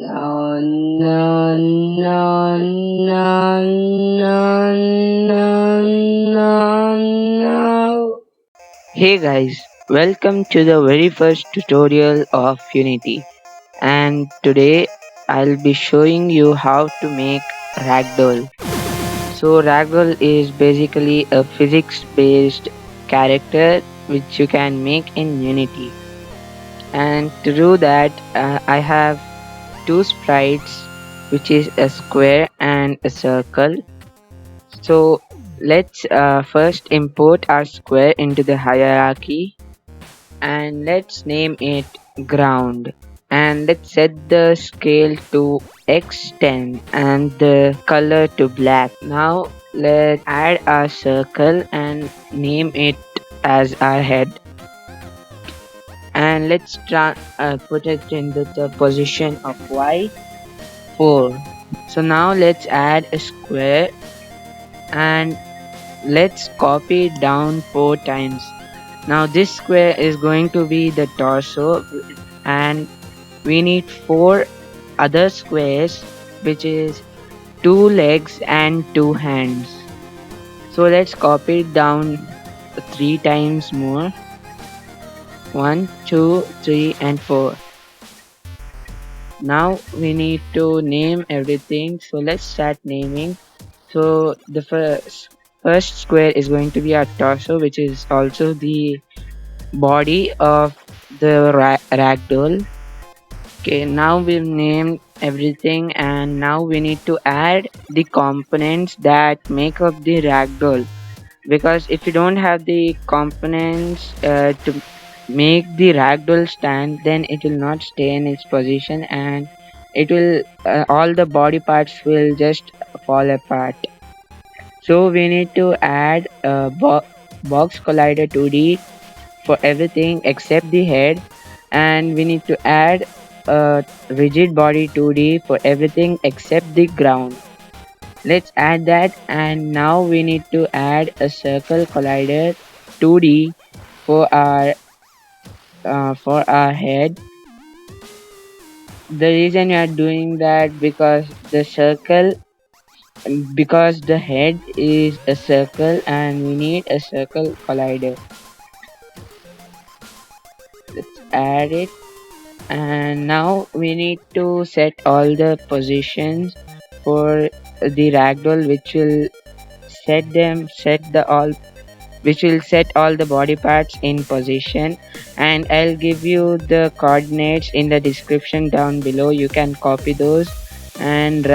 No, no, no, no, no, no, no, no. Hey guys, welcome to the very first tutorial of Unity. And today I'll be showing you how to make ragdoll. So ragdoll is basically a physics based character which you can make in Unity. And to do that, I have two sprites, which is a square and a circle. So let's first import our square into the hierarchy, and let's name it ground, and let's set the scale to x10 and the color to black. Now let's add our circle and name it as our head, and let's put it in the position of y4. So now let's add a square and let's copy it down 4 times. Now this square is going to be the torso, and we need 4 other squares, which is 2 legs and 2 hands. So let's copy it down 3 times more. 1, 2, 3 and 4. Now we need to name everything, so let's start naming. So the first square is going to be our torso, which is also the body of the ragdoll. Okay, now we've named everything, and now we need to add the components that make up the ragdoll, because if you don't have the components to make the ragdoll stand, then it will not stay in its position, and it will all the body parts will just fall apart. So we need to add a box collider 2D for everything except the head, and we need to add a rigid body 2D for everything except the ground. Let's add that, and now we need to add a circle collider 2D for our head. The reason we are doing that because the head is a circle and we need a circle collider. Let's add it, and now we need to set all the positions for the ragdoll, which will set all the body parts in position, and I'll give you the coordinates in the description down below. You can copy those and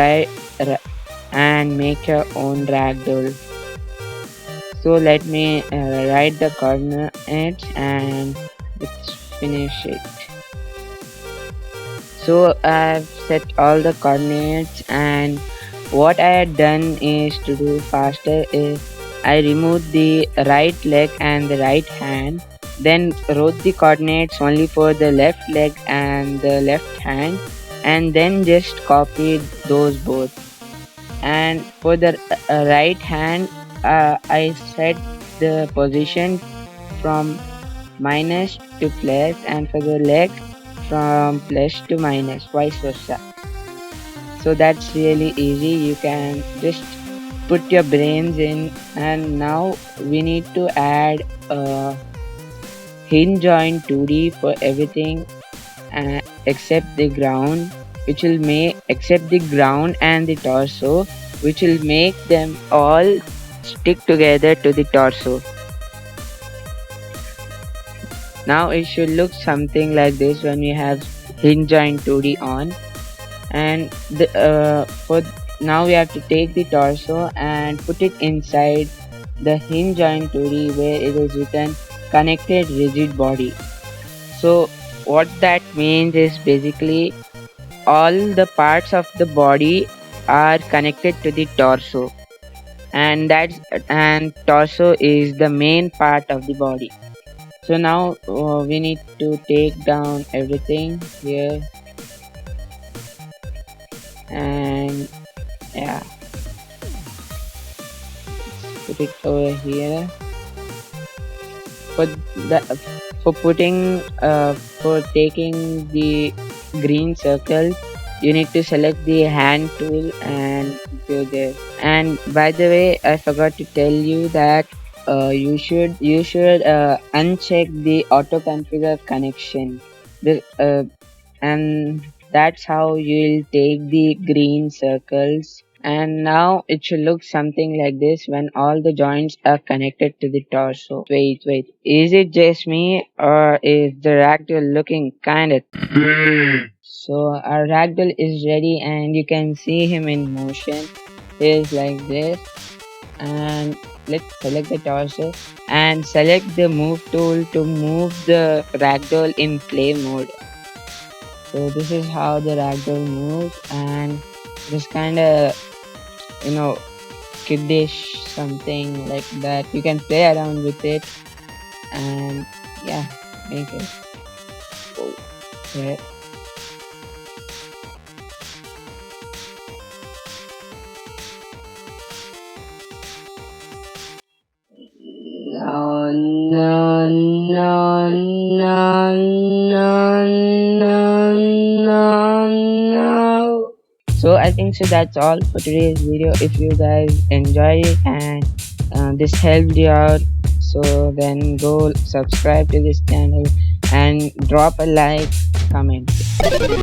and make your own ragdoll. So let me write the coordinates and let's finish it. So I've set all the coordinates, and what I had done is to do faster is I removed the right leg and the right hand, then wrote the coordinates only for the left leg and the left hand, and then just copied those both. And for the right hand, I set the position from minus to plus, and for the leg from plus to minus, vice versa. So that's really easy. You can just put your brains in, and now we need to add a hinge joint 2D for everything except the ground, which will make except the ground and the torso, which will make them all stick together to the torso. Now it should look something like this when we have hinge joint 2D on, and now we have to take the torso and put it inside the hinge joint 2D where it is written connected rigid body. So what that means is basically all the parts of the body are connected to the torso, and torso is the main part of the body. So now we need to take down everything here, and yeah, let's put it over here. For taking the green circle, you need to select the hand tool and go there. And by the way, I forgot to tell you that you should uncheck the auto configure connection. And that's how you'll take the green circles. And now it should look something like this when all the joints are connected to the torso. Wait. Is it just me or is the ragdoll looking kinda? So our ragdoll is ready and you can see him in motion. He's like this. And let's select the torso and select the move tool to move the ragdoll in play mode. So this is how the ragdoll moves, and just kind of, you know, kiddish, something like that. You can play around with it and yeah, make it. Okay. No, no, no, no, no, no, no, no. So I think so that's all for today's video. If you guys enjoyed it and this helped you out, so then go subscribe to this channel and drop a like, comment.